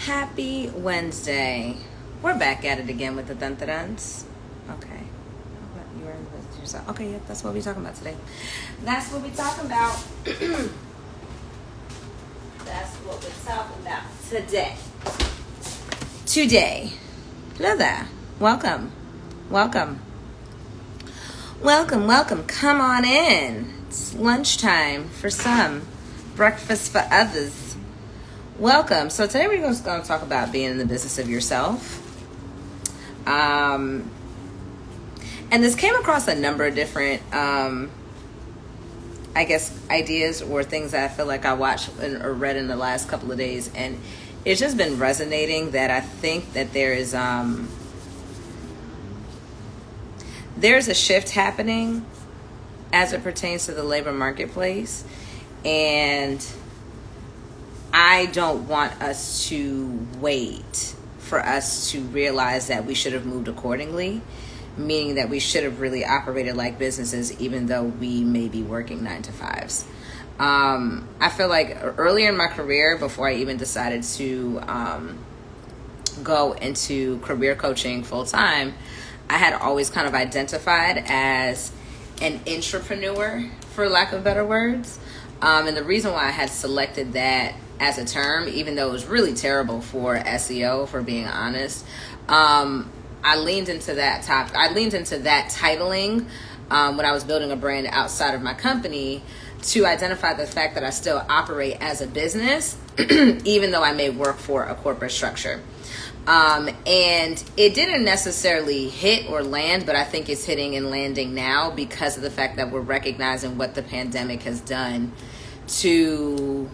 Happy Wednesday. We're back at it again with the dun-dun-duns. Okay. You were in the business yourself. Okay, yeah, that's what we're talking about today. That's what we're talking about. That's what we're talking about today. Hello there. Welcome. Come on in. It's lunchtime for some, breakfast for others. Welcome. So today we're just going to talk about being in the business of yourself. And this came across a number of different, ideas or things that I feel like I watched or read in the last couple of days. And it's just been resonating that I think that there's a shift happening as it pertains to the labor marketplace. And I don't want us to wait for us to realize that we should have moved accordingly, meaning that we should have really operated like businesses even though we may be working 9 to 5s. I feel like earlier in my career, before I even decided to go into career coaching full time, I had always kind of identified as an intrapreneur, for lack of better words. And the reason why I had selected that as a term, even though it was really terrible for SEO, for being honest, I leaned into that topic. I leaned into that titling when I was building a brand outside of my company to identify the fact that I still operate as a business, even though I may work for a corporate structure. And it didn't necessarily hit or land, but I think it's hitting and landing now because of the fact that we're recognizing what the pandemic has done to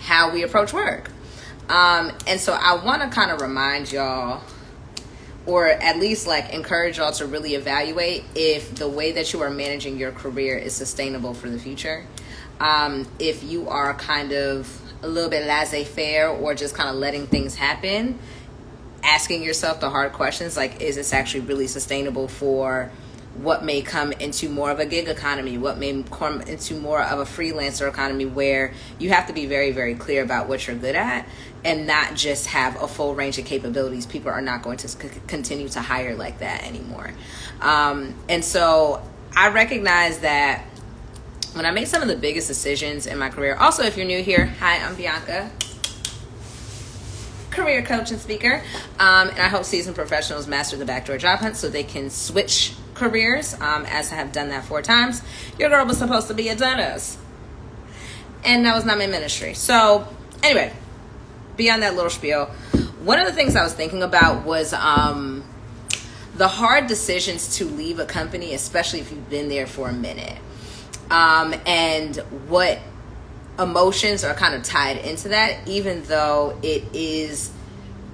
how we approach work. And so I want to kind of remind y'all, or at least encourage y'all to really evaluate if the way that you are managing your career is sustainable for the future. If you are kind of a little bit laissez-faire or just kind of letting things happen, asking yourself the hard questions like, is this actually really sustainable for what may come into more of a gig economy, what may come into more of a freelancer economy, where you have to be very, very clear about what you're good at and not just have a full range of capabilities. People are not going to continue to hire like that anymore. And so I recognize that when I made some of the biggest decisions in my career. Also, if you're new here, hi, I'm Bianca, career coach and speaker. And I help seasoned professionals master the backdoor job hunt so they can switch careers, as I have done that 4 times. Your girl was supposed to be a dentist, and that was not my ministry. So anyway, beyond that little spiel, one of the things I was thinking about was the hard decisions to leave a company, especially if you've been there for a minute, and what emotions are kind of tied into that, even though it is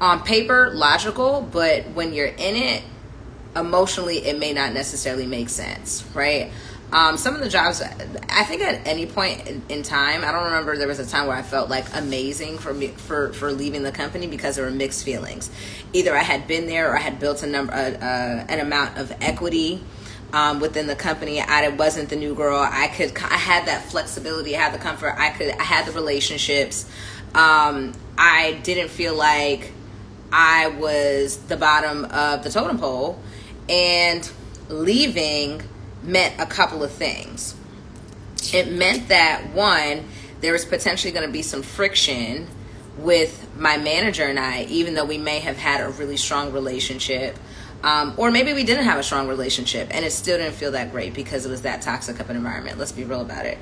on paper logical, but when you're in it, emotionally, it may not necessarily make sense, right? Some of the jobs, I think at any point in time, I don't remember there was a time where I felt like amazing for leaving the company because there were mixed feelings. Either I had been there or I had built an amount of equity within the company. I wasn't the new girl. I had that flexibility. I had the comfort. I had the relationships. I didn't feel like I was the bottom of the totem pole. And leaving meant a couple of things. It meant that, one, there was potentially going to be some friction with my manager and I, even though we may have had a really strong relationship. Or maybe we didn't have a strong relationship and it still didn't feel that great because it was that toxic of an environment. Let's be real about it.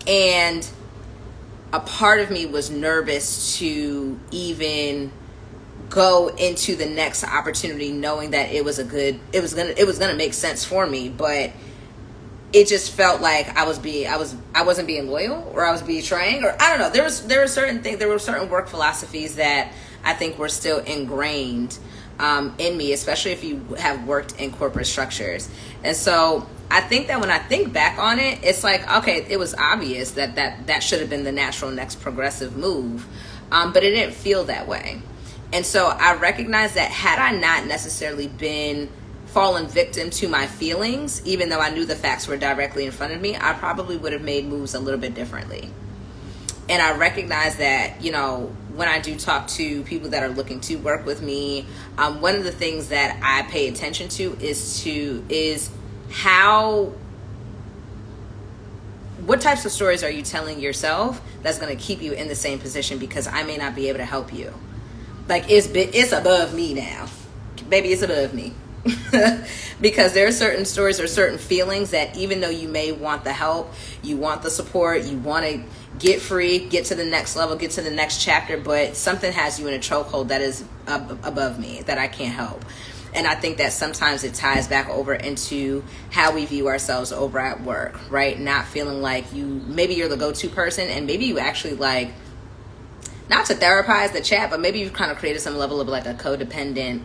And a part of me was nervous to even go into the next opportunity knowing that it was gonna make sense for me, but it just felt like I wasn't being loyal, or I was betraying, or I don't know. There were certain things, there were certain work philosophies that I think were still ingrained in me, especially if you have worked in corporate structures. And so I think that when I think back on it, it's like, okay, it was obvious that should have been the natural next progressive move, but it didn't feel that way. And so I recognize that had I not necessarily fallen victim to my feelings, even though I knew the facts were directly in front of me, I probably would have made moves a little bit differently. And I recognize that, you know, when I do talk to people that are looking to work with me, one of the things that I pay attention to is what types of stories are you telling yourself that's going to keep you in the same position, because I may not be able to help you. Like, it's above me now. Baby, it's above me. Because there are certain stories or certain feelings that even though you may want the help, you want the support, you want to get free, get to the next level, get to the next chapter, but something has you in a chokehold that is above me, that I can't help. And I think that sometimes it ties back over into how we view ourselves over at work, right? Not feeling like maybe you're the go-to person, and maybe you actually like, not to therapize the chat, but maybe you've kind of created some level of like a codependent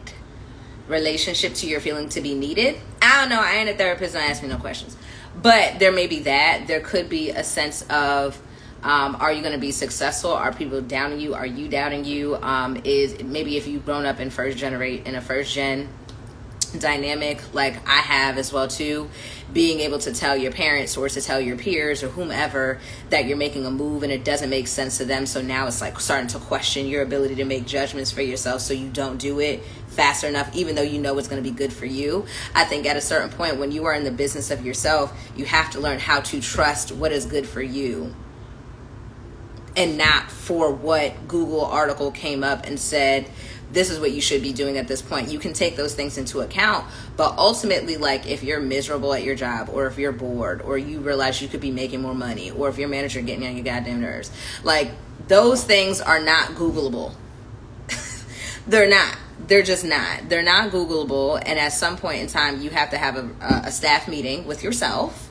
relationship to your feeling to be needed. I don't know. I ain't a therapist. Don't ask me no questions. But there may be that. There could be a sense of, are you going to be successful? Are people doubting you? Are you doubting you? Is maybe if you've grown up in a first gen dynamic, like I have as well too, being able to tell your parents or to tell your peers or whomever that you're making a move and it doesn't make sense to them. So now it's like starting to question your ability to make judgments for yourself, so you don't do it fast enough, even though you know it's going to be good for you. I think at a certain point, when you are in the business of yourself, you have to learn how to trust what is good for you, and not for what Google article came up and said, this is what you should be doing at this point. You can take those things into account, but ultimately, like, if you're miserable at your job, or if you're bored, or you realize you could be making more money, or if your manager getting on your goddamn nerves, like, those things are not Googleable. They're not. They're just not. They're not Googleable. And at some point in time, you have to have a staff meeting with yourself,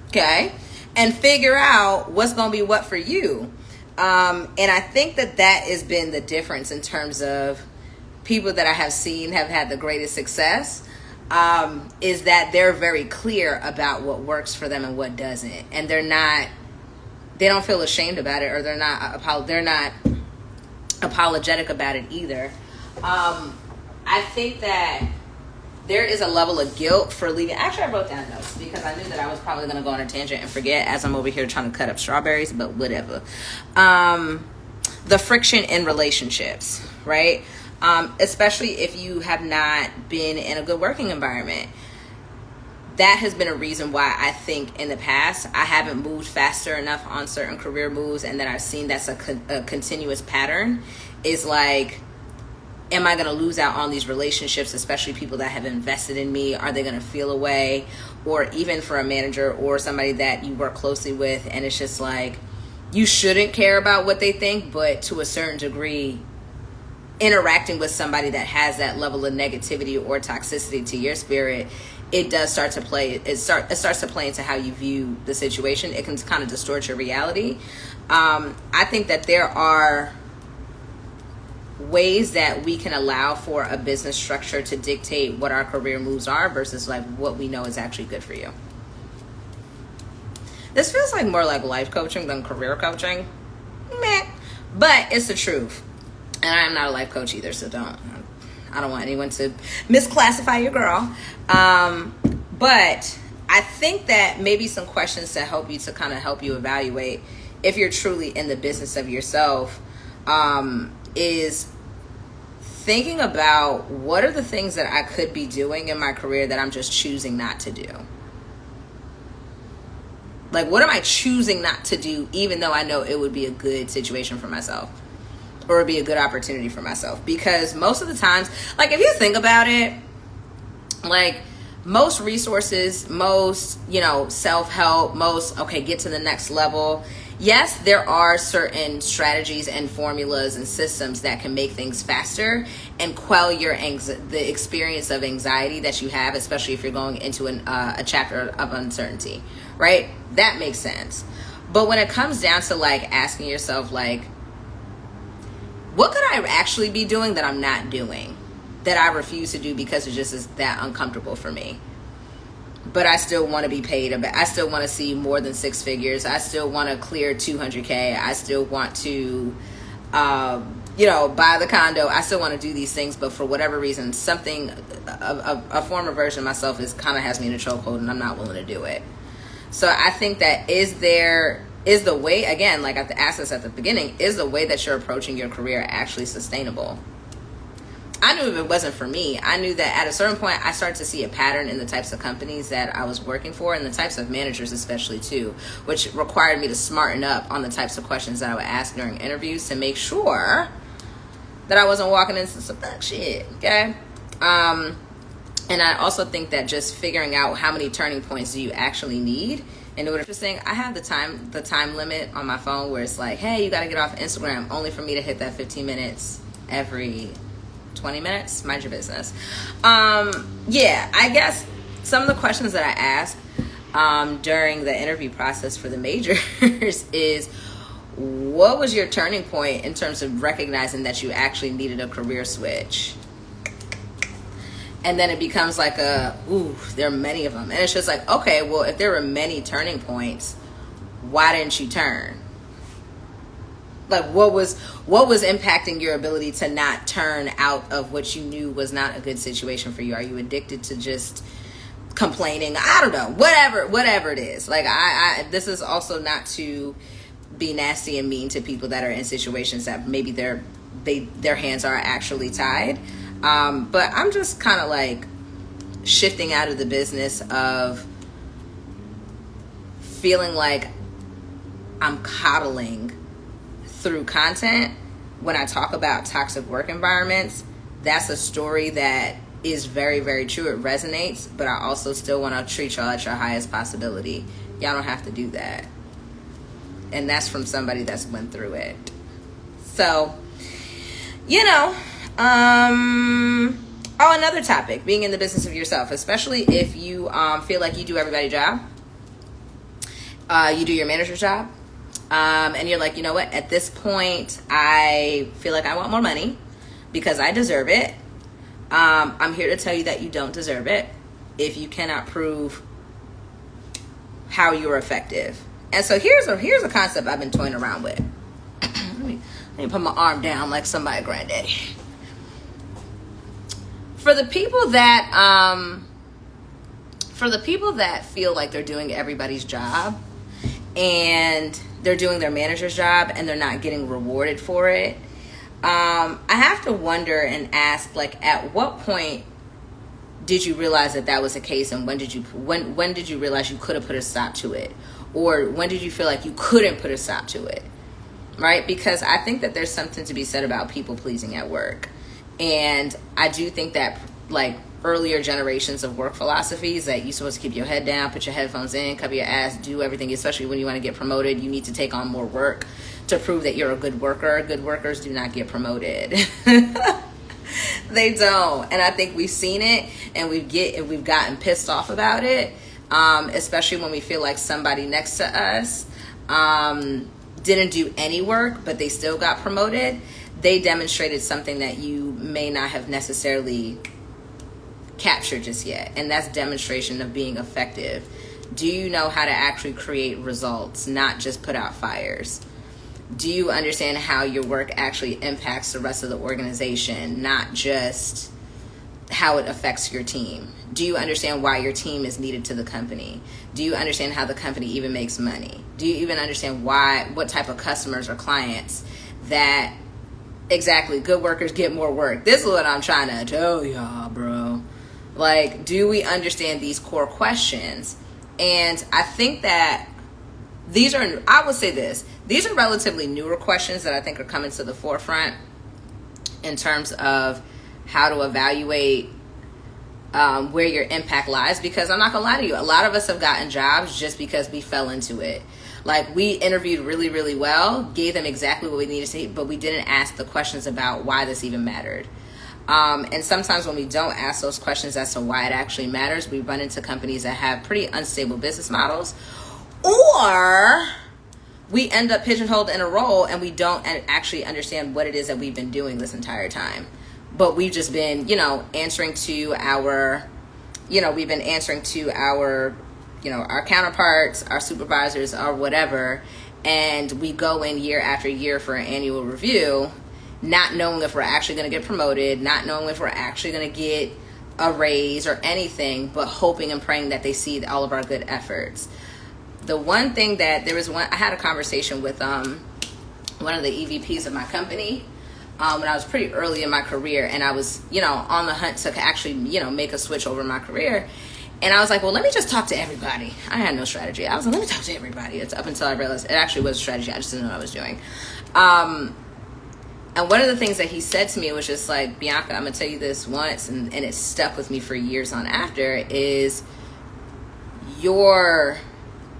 okay, and figure out what's going to be what for you. And I think that has been the difference in terms of people that I have seen have had the greatest success, is that they're very clear about what works for them and what doesn't. And they don't feel ashamed about it, or they're not apologetic about it either. I think that there is a level of guilt for leaving. Actually, I wrote down notes because I knew that I was probably going to go on a tangent and forget as I'm over here trying to cut up strawberries, but whatever. The friction in relationships, right? Especially if you have not been in a good working environment. That has been a reason why I think in the past I haven't moved faster enough on certain career moves, and that I've seen that's a continuous pattern. Is like, am I going to lose out on these relationships, especially people that have invested in me? Are they going to feel away? Or even for a manager or somebody that you work closely with, and it's just like, you shouldn't care about what they think, but to a certain degree, interacting with somebody that has that level of negativity or toxicity to your spirit, it does start to play. It starts to play into how you view the situation. It can kind of distort your reality. I think that there are ways that we can allow for a business structure to dictate what our career moves are versus like what we know is actually good for you. This feels like more like life coaching than career coaching. Meh. But it's the truth. And I'm not a life coach either, so I don't want anyone to misclassify your girl. But I think that maybe some questions to help you, to kind of help you evaluate if you're truly in the business of yourself, is thinking about what are the things that I could be doing in my career that I'm just choosing not to do. Like, what am I choosing not to do, even though I know it would be a good situation for myself, or it'd be a good opportunity for myself? Because most of the times, like, if you think about it, like, most resources, most, self-help, get to the next level. Yes, there are certain strategies and formulas and systems that can make things faster and quell the experience of anxiety that you have, especially if you're going into a chapter of uncertainty, right? That makes sense. But when it comes down to like asking yourself, like, what could I actually be doing that I'm not doing, that I refuse to do because it just is that uncomfortable for me? But I still want to be paid. I still want to see more than six figures. I still want to clear 200K. I still want to, buy the condo. I still want to do these things. But for whatever reason, a former version of myself has me in a chokehold, and I'm not willing to do it. So I think that is there is the way, again, like I asked this at the beginning, is the way that you're approaching your career actually sustainable? I knew if it wasn't for me, I knew that at a certain point I started to see a pattern in the types of companies that I was working for, and the types of managers especially too, which required me to smarten up on the types of questions that I would ask during interviews to make sure that I wasn't walking into some thug shit, okay? And I also think that just figuring out how many turning points do you actually need in order to think, I have the time limit on my phone where it's like, hey, you got to get off Instagram, only for me to hit that 15 minutes every 20 minutes. Mind your business. Yeah, I guess some of the questions that I asked during the interview process for the majors is, what was your turning point in terms of recognizing that you actually needed a career switch? And then it becomes like there are many of them. And it's just like, okay, well, if there were many turning points, why didn't you turn? Like, what was impacting your ability to not turn out of what you knew was not a good situation for you? Are you addicted to just complaining? I don't know. Whatever it is. Like, this is also not to be nasty and mean to people that are in situations that maybe their hands are actually tied. But I'm just kind of like shifting out of the business of feeling like I'm coddling through content when I talk about toxic work environments. That's a story that is very, very true. It resonates, but I also still want to treat y'all at your highest possibility. Y'all don't have to do that. And that's from somebody that's went through it. So, another topic, being in the business of yourself, especially if you feel like you do everybody's job. You do your manager's job. And you're like, you know what? At this point, I feel like I want more money because I deserve it. I'm here to tell you that you don't deserve it if you cannot prove how you're effective. And so here's a concept I've been toying around with. Let me put my arm down like somebody granddaddy. For the people that feel like they're doing everybody's job and they're doing their manager's job and they're not getting rewarded for it, I have to wonder and ask, like, at what point did you realize that was the case, and when did you realize you could have put a stop to it, or when did you feel like you couldn't put a stop to it? Right? Because I think that there's something to be said about people pleasing at work. And I do think that, like, earlier generations of work philosophies that you're supposed to keep your head down, put your headphones in, cover your ass, do everything, especially when you want to get promoted. You need to take on more work to prove that you're a good worker. Good workers do not get promoted. They don't. And I think we've seen it, and we've gotten pissed off about it, especially when we feel like somebody next to us didn't do any work, but they still got promoted. They demonstrated something that you may not have necessarily captured just yet, and that's demonstration of being effective. Do you know how to actually create results, not just put out fires? Do you understand how your work actually impacts the rest of the organization, not just how it affects your team? Do you understand why your team is needed to the company? Do you understand how the company even makes money? Do you even understand what type of customers or clients that exactly good workers get more work? This is what I'm trying to tell y'all, bro. Like, do we understand these core questions? And I think that these are relatively newer questions that I think are coming to the forefront in terms of how to evaluate where your impact lies. Because I'm not gonna lie to you, a lot of us have gotten jobs just because we fell into it. Like, we interviewed really, really well, gave them exactly what we needed to say, but we didn't ask the questions about why this even mattered. And sometimes when we don't ask those questions as to why it actually matters, we run into companies that have pretty unstable business models, or we end up pigeonholed in a role and we don't actually understand what it is that we've been doing this entire time. But we've just been, answering to our counterparts, our supervisors, or whatever, and we go in year after year for an annual review, not knowing if we're actually going to get promoted, not knowing if we're actually going to get a raise or anything, but hoping and praying that they see all of our good efforts. The one thing that I had a conversation with one of the EVPs of my company when I was pretty early in my career, and I was, on the hunt to actually, make a switch over my career. And I was like, well, let me just talk to everybody. I had no strategy. I was like, let me talk to everybody. It's up until I realized it actually was a strategy. I just didn't know what I was doing. And one of the things that he said to me was just like, Bianca, I'm going to tell you this once, and it stuck with me for years on after, is your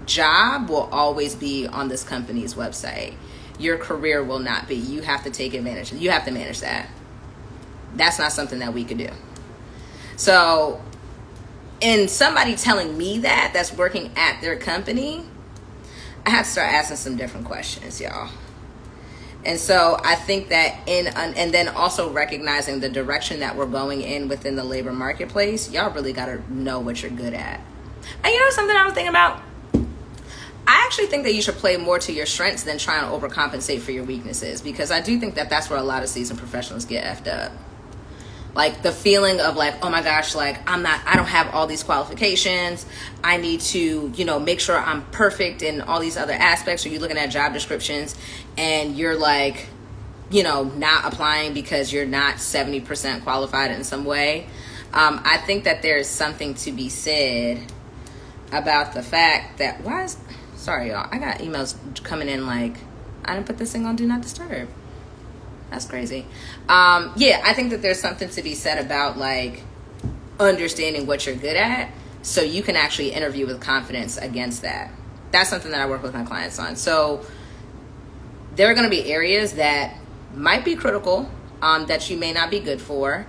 job will always be on this company's website. Your career will not be. You have to take advantage. You have to manage that. That's not something that we could do. So, in somebody telling me that's working at their company, I have to start asking some different questions, y'all. And so I think that and then also recognizing the direction that we're going in within the labor marketplace, y'all really got to know what you're good at. And something I was thinking about? I actually think that you should play more to your strengths than trying to overcompensate for your weaknesses, because I do think that that's where a lot of seasoned professionals get effed up. Like the feeling of like, oh my gosh, like I don't have all these qualifications. I need to, make sure I'm perfect in all these other aspects. Or you're looking at job descriptions and you're like, not applying because you're not 70% qualified in some way. I think that there's something to be said about the fact that, sorry y'all, I got emails coming in like, I didn't put this thing on Do Not Disturb. That's crazy. I think that there's something to be said about like understanding what you're good at so you can actually interview with confidence against that. That's something that I work with my clients on. So there are going to be areas that might be critical that you may not be good for.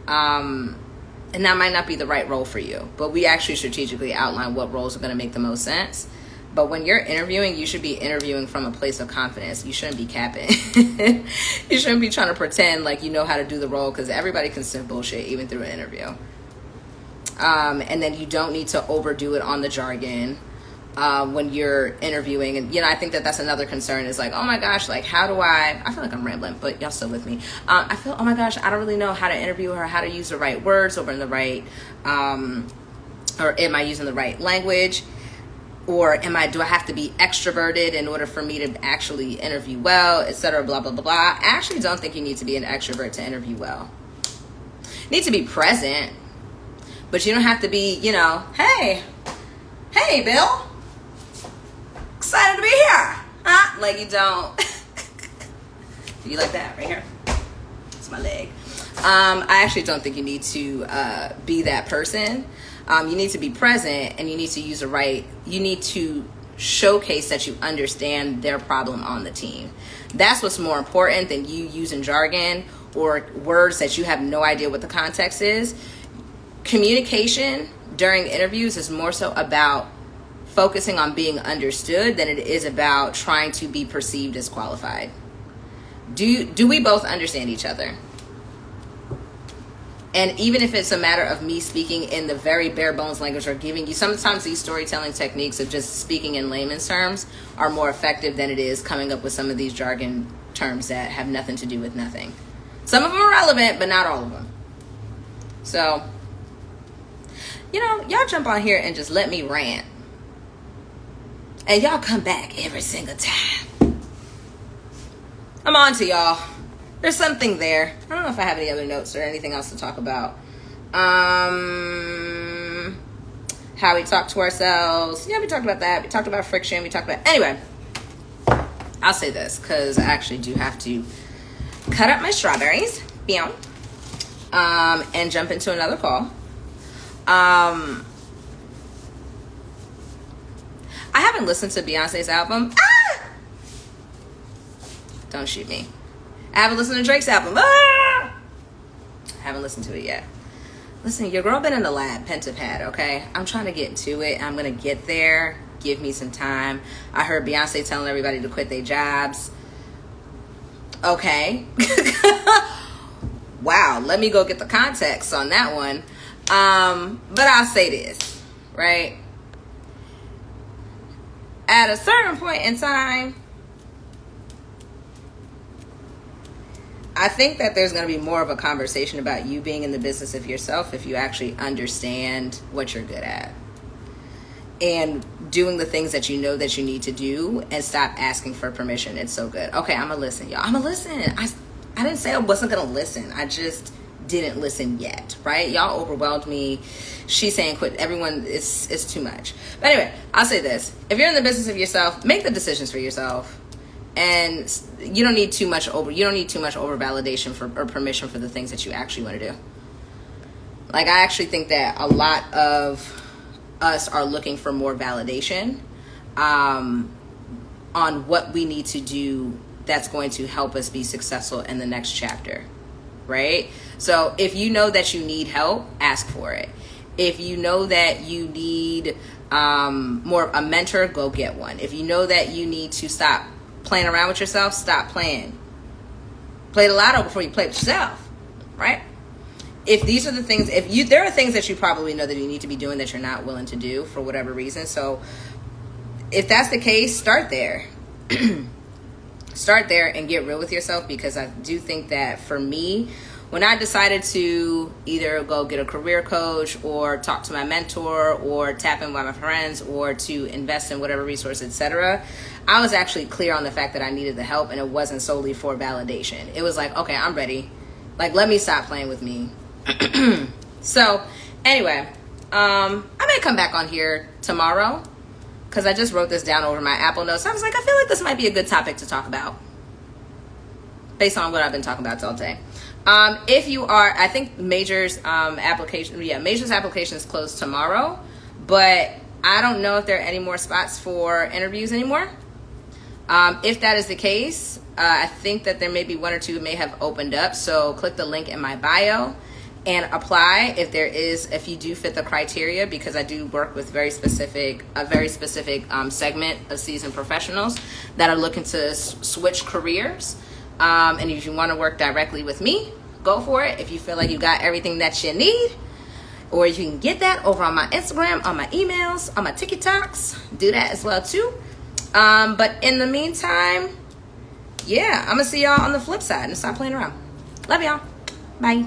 And that might not be the right role for you. But we actually strategically outline what roles are going to make the most sense. But when you're interviewing, you should be interviewing from a place of confidence. You shouldn't be capping. You shouldn't be trying to pretend like you know how to do the role, because everybody can sniff bullshit even through an interview. And then you don't need to overdo it on the jargon when you're interviewing. And, I think that that's another concern is like, oh my gosh, like how do I feel like I'm rambling, but y'all still with me. Oh my gosh, I don't really know how to interview her, how to use the right words or in the right, or am I using the right language? Or do I have to be extroverted in order for me to actually interview well, et cetera, blah, blah, blah, blah. I actually don't think you need to be an extrovert to interview well. You need to be present, but you don't have to be, hey, Bill, excited to be here, huh? Like you don't. Do you like that right here? It's my leg. I actually don't think you need to be that person. You need to be present, and you need to use you need to showcase that you understand their problem on the team. That's what's more important than you using jargon or words that you have no idea what the context is. Communication during interviews is more so about focusing on being understood than it is about trying to be perceived as qualified. Do we both understand each other? And even if it's a matter of me speaking in the very bare bones language or giving you, sometimes these storytelling techniques of just speaking in layman's terms are more effective than it is coming up with some of these jargon terms that have nothing to do with nothing. Some of them are relevant, but not all of them. So, y'all jump on here and just let me rant. And y'all come back every single time. I'm on to y'all. There's something there. I don't know if I have any other notes or anything else to talk about. How we talk to ourselves. Yeah, we talked about that. We talked about friction. Anyway, I'll say this because I actually do have to cut up my strawberries. And jump into another call. I haven't listened to Beyonce's album. Don't shoot me. I haven't listened to Drake's album. I haven't listened to it yet. Listen, your girl been in the lab, Pentapad, okay? I'm trying to get to it. I'm going to get there. Give me some time. I heard Beyonce telling everybody to quit their jobs. Okay. Wow, let me go get the context on that one. But I'll say this, right? At a certain point in time, I think that there's going to be more of a conversation about you being in the business of yourself if you actually understand what you're good at. and doing the things that you know that you need to do, and stop asking for permission. It's so good. Okay, I'm gonna listen, y'all. I'm gonna listen. I didn't say I wasn't gonna listen. I just didn't listen yet, right? Y'all overwhelmed me. She's saying quit. Everyone, it's too much. But anyway, I'll say this. If you're in the business of yourself, make the decisions for yourself. And you don't need too much over validation or permission for the things that you actually want to do. Like, I actually think that a lot of us are looking for more validation on what we need to do that's going to help us be successful in the next chapter, right? So if you know that you need help, ask for it. If you know that you need a mentor, go get one. If you know that you need to stop playing around with yourself, stop playing. Play the lotto before you play with yourself, right? If these are the things, there are things that you probably know that you need to be doing that you're not willing to do for whatever reason. So if that's the case, start there. Start there and get real with yourself, because I do think that for me, when I decided to either go get a career coach or talk to my mentor or tap in with my friends or to invest in whatever resource, etc., I was actually clear on the fact that I needed the help, and it wasn't solely for validation. It was like, okay, I'm ready. Like, let me stop playing with me. So anyway, I may come back on here tomorrow, because I just wrote this down over my Apple Notes. I was like, I feel like this might be a good topic to talk about based on what I've been talking about all day. If you are, I think Major's application is closed tomorrow, but I don't know if there are any more spots for interviews anymore. If that is the case, I think that there may be one or two may have opened up. So click the link in my bio and apply if you do fit the criteria, because I do work with a very specific segment of seasoned professionals that are looking to switch careers. And if you want to work directly with me, go for it. If you feel like you got everything that you need, or you can get that over on my Instagram, on my emails, on my TikToks, do that as well too. But in the meantime, yeah, I'm gonna see y'all on the flip side and stop playing around. Love y'all. Bye.